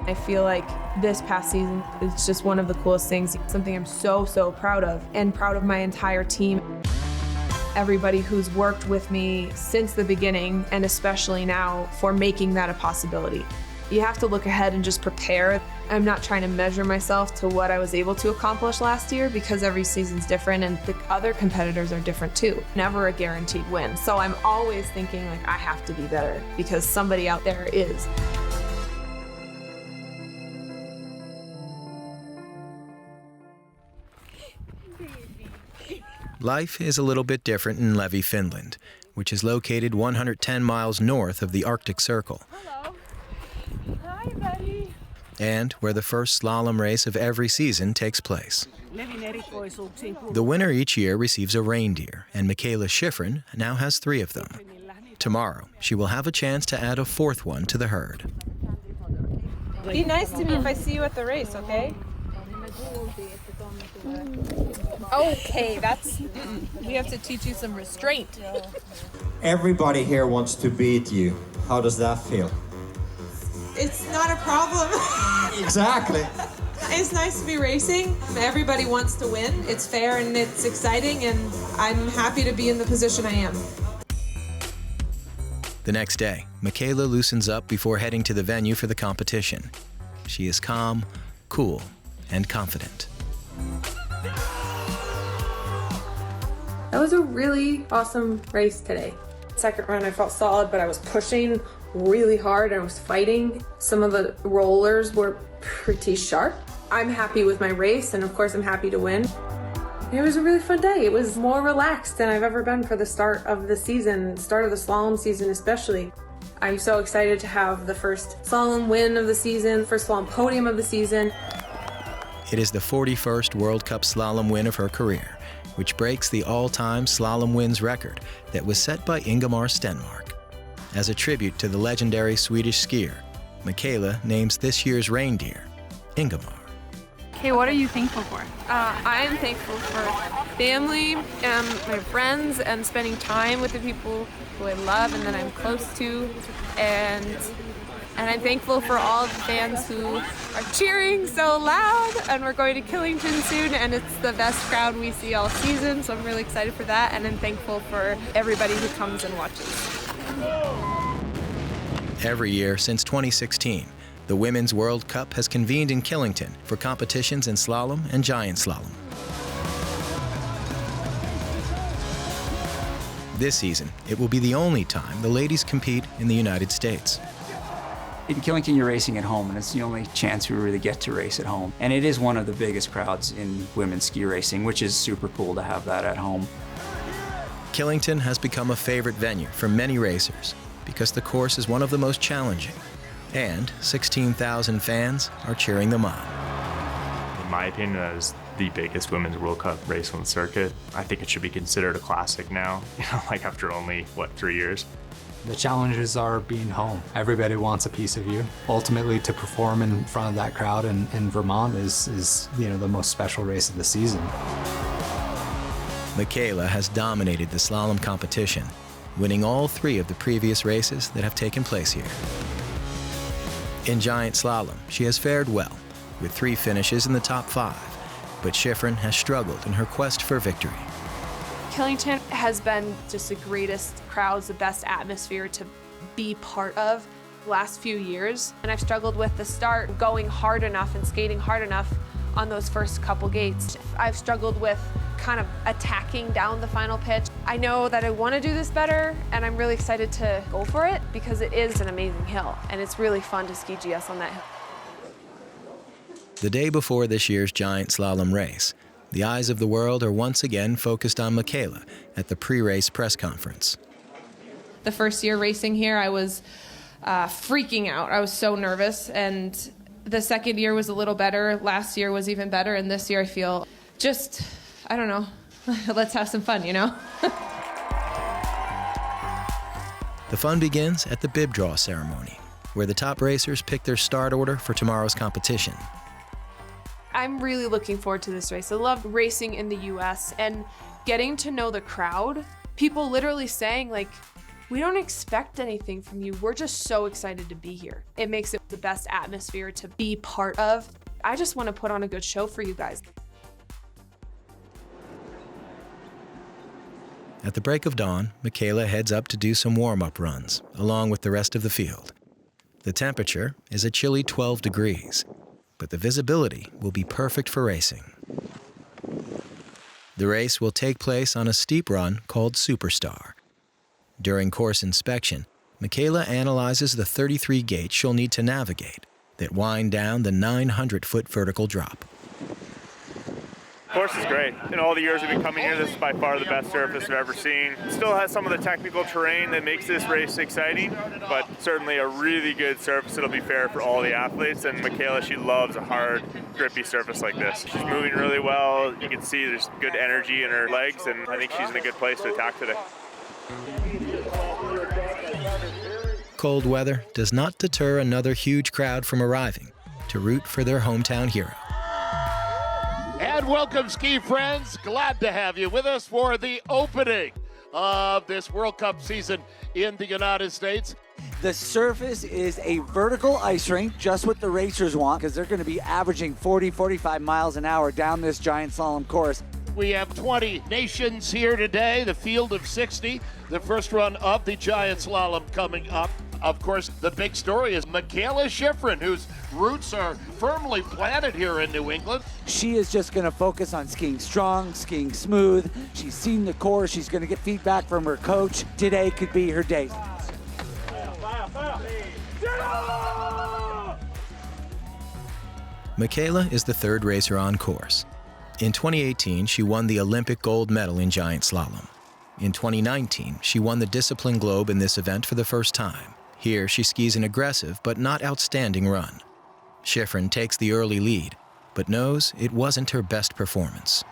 I feel like this past season is just one of the coolest things, something I'm so proud of, and proud of my entire team. Everybody who's worked with me since the beginning, and especially now, for making that a possibility. You have to look ahead and just prepare. I'm not trying to measure myself to what I was able to accomplish last year, because every season's different and the other competitors are different too. Never a guaranteed win. So I'm always thinking like, I have to be better because somebody out there is. Life is a little bit different in Levi, Finland, which is located 110 miles north of the Arctic Circle. Hello. Hi, buddy. And where the first slalom race of every season takes place. The winner each year receives a reindeer, and Mikaela Shiffrin now has 3 of them. Tomorrow, she will have a chance to add a 4th one to the herd. Be nice to me if I see you at the race, okay? Okay, we have to teach you some restraint. Everybody here wants to beat you. How does that feel? It's not a problem. Exactly. It's nice to be racing. Everybody wants to win. It's fair and it's exciting, and I'm happy to be in the position I am. The next day, Mikaela loosens up before heading to the venue for the competition. She is calm, cool, and confident. That was a really awesome race today. Second run, I felt solid, but I was pushing really hard and I was fighting. Some of the rollers were pretty sharp. I'm happy with my race, and of course I'm happy to win. It was a really fun day. It was more relaxed than I've ever been for the start of the season, start of the slalom season especially. I'm so excited to have the first slalom win of the season, first slalom podium of the season. It is the 41st World Cup slalom win of her career, which breaks the all-time slalom wins record that was set by Ingemar Stenmark. As a tribute to the legendary Swedish skier, Mikaela names this year's reindeer Ingemar. Okay, what are you thankful for? I am thankful for family and my friends and spending time with the people who I love and that I'm close to, and I'm thankful for all the fans who are cheering so loud, and we're going to Killington soon, and it's the best crowd we see all season, so I'm really excited for that, and I'm thankful for everybody who comes and watches. Every year since 2016, the Women's World Cup has convened in Killington for competitions in slalom and giant slalom. This season, it will be the only time the ladies compete in the United States. In Killington, you're racing at home, and it's the only chance we really get to race at home. And it is one of the biggest crowds in women's ski racing, which is super cool to have that at home. Killington has become a favorite venue for many racers because the course is one of the most challenging, and 16,000 fans are cheering them on. In my opinion, that is the biggest Women's World Cup race on the circuit. I think it should be considered a classic now, like after only, 3 years? The challenges are being home. Everybody wants a piece of you. Ultimately, to perform in front of that crowd in Vermont is the most special race of the season. Mikaela has dominated the slalom competition, winning all 3 of the previous races that have taken place here. In giant slalom, she has fared well, with 3 finishes in the top 5, but Shiffrin has struggled in her quest for victory. Killington has been just the greatest crowds, the best atmosphere to be part of the last few years. And I've struggled with the start, going hard enough and skating hard enough on those first couple gates. I've struggled with kind of attacking down the final pitch. I know that I want to do this better, and I'm really excited to go for it because it is an amazing hill, and it's really fun to ski GS on that hill. The day before this year's giant slalom race, the eyes of the world are once again focused on Mikaela at the pre-race press conference. The first year racing here, I was freaking out. I was so nervous, and the second year was a little better. Last year was even better, and this year I feel just, I don't know, let's have some fun, The fun begins at the BIB DRAW ceremony, where the top racers pick their start order for tomorrow's competition. I'm really looking forward to this race. I love racing in the US and getting to know the crowd. People literally saying, like, We don't expect anything from you. We're just so excited to be here. It makes it the best atmosphere to be part of. I just want to put on a good show for you guys. At the break of dawn, Mikaela heads up to do some warm-up runs, along with the rest of the field. The temperature is a chilly 12 degrees, but the visibility will be perfect for racing. The race will take place on a steep run called Superstar. During course inspection, Mikaela analyzes the 33 gates she'll need to navigate that wind down the 900-foot vertical drop. Course is great. In all the years we've been coming here, this is by far the best surface I've ever seen. It still has some of the technical terrain that makes this race exciting, but certainly a really good surface that'll be fair for all the athletes. And Mikaela, she loves a hard, grippy surface like this. She's moving really well. You can see there's good energy in her legs, and I think she's in a good place to attack today. Cold weather does not deter another huge crowd from arriving to root for their hometown hero. And welcome, ski friends. Glad to have you with us for the opening of this World Cup season in the United States. The surface is a vertical ice rink, just what the racers want, because they're going to be averaging 40, 45 miles an hour down this giant slalom course. We have 20 nations here today, the field of 60, the first run of the Giant Slalom coming up. Of course, the big story is Mikaela Shiffrin, whose roots are firmly planted here in New England. She is just going to focus on skiing strong, skiing smooth. She's seen the course. She's going to get feedback from her coach. Today could be her day. Mikaela is the third racer on course. In 2018, she won the Olympic gold medal in Giant Slalom. In 2019, she won the Discipline Globe in this event for the first time. Here, she skis an aggressive but not outstanding run. Shiffrin takes the early lead, but knows it wasn't her best performance.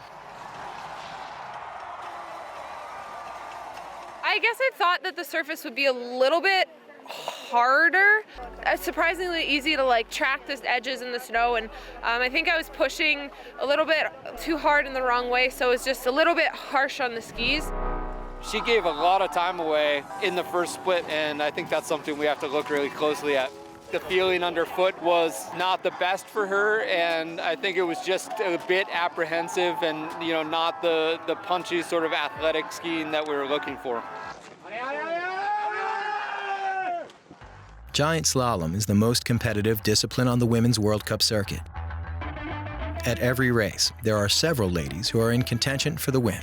I guess I thought that the surface would be a little bit harder. It's surprisingly easy to track the edges in the snow, and I think I was pushing a little bit too hard in the wrong way, so it was just a little bit harsh on the skis. She gave a lot of time away in the first split, and I think that's something we have to look really closely at. The feeling underfoot was not the best for her, and I think it was just a bit apprehensive and not the punchy sort of athletic skiing that we were looking for. Giant Slalom is the most competitive discipline on the Women's World Cup circuit. At every race, there are several ladies who are in contention for the win.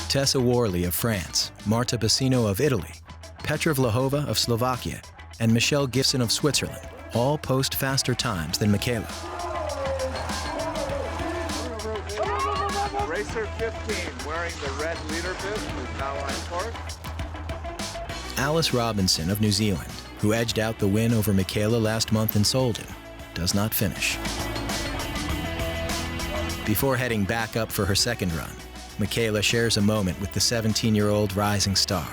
Tessa Worley of France, Marta Bassino of Italy, Petra Vlhova of Slovakia, and Michelle Gibson of Switzerland all post faster times than Mikaela. Racer 15 wearing the red leader bib is now on course. Alice Robinson of New Zealand, who edged out the win over Mikaela last month in Solden, does not finish. Before heading back up for her second run, Mikaela shares a moment with the 17-year-old rising star.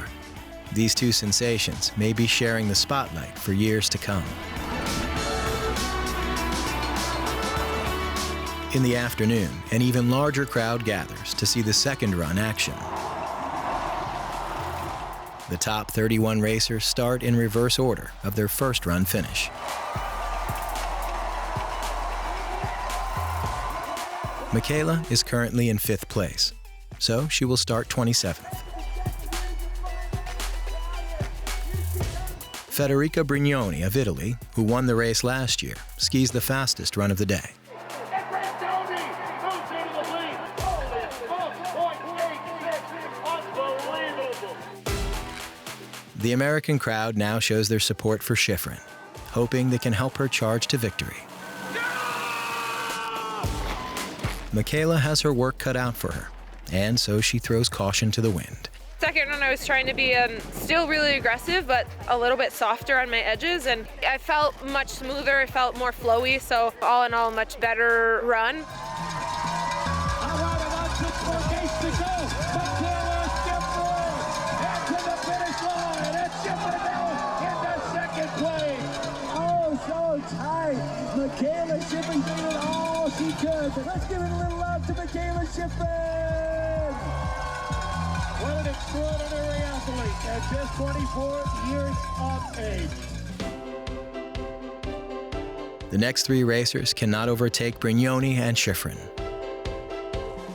These two sensations may be sharing the spotlight for years to come. In the afternoon, an even larger crowd gathers to see the second run action. The top 31 racers start in reverse order of their first run finish. Mikaela is currently in 5th place, so she will start 27th. Federica Brignoni of Italy, who won the race last year, skis the fastest run of the day. The American crowd now shows their support for Shiffrin, hoping they can help her charge to victory. Mikaela has her work cut out for her, and so she throws caution to the wind. Second run, I was trying to be still really aggressive, but a little bit softer on my edges, and I felt much smoother, I felt more flowy, so all in all, a much better run. Mikaela Shiffrin did all she could. Let's give it a little love to Mikaela Shiffrin. What an extraordinary athlete at just 24 years of age. The next three racers cannot overtake Brignoni and Shiffrin.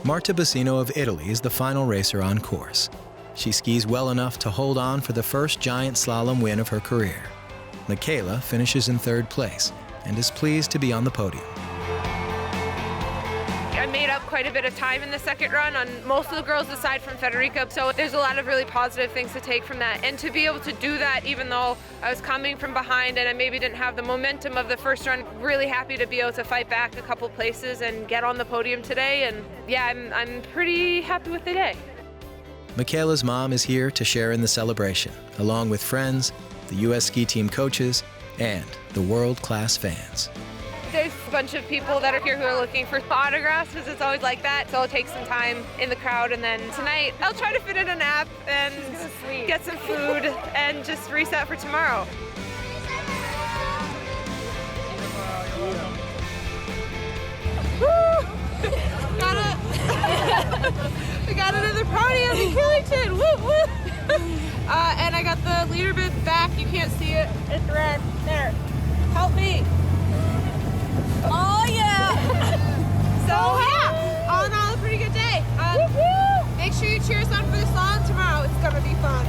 Marta Bassino of Italy is the final racer on course. She skis well enough to hold on for the first giant slalom win of her career. Mikaela finishes in third place and is pleased to be on the podium. I made up quite a bit of time in the second run on most of the girls aside from Federica, so there's a lot of really positive things to take from that. And to be able to do that even though I was coming from behind and I maybe didn't have the momentum of the first run, really happy to be able to fight back a couple places and get on the podium today. And yeah, I'm pretty happy with the day. Mikaela's mom is here to share in the celebration, along with friends, the U.S. ski team coaches, and the world-class fans. There's a bunch of people that are here who are looking for autographs, because it's always like that. So I'll take some time in the crowd, and then tonight I'll try to fit in a nap and get some food and just reset for tomorrow. Woo! We got another podium in Killington. Woo woo! And I got the leader bib back. You can't see it. It's red. There. Help me. Oh yeah! So yeah, all in all, a pretty good day. Make sure you cheer us on for the slalom tomorrow. It's gonna be fun.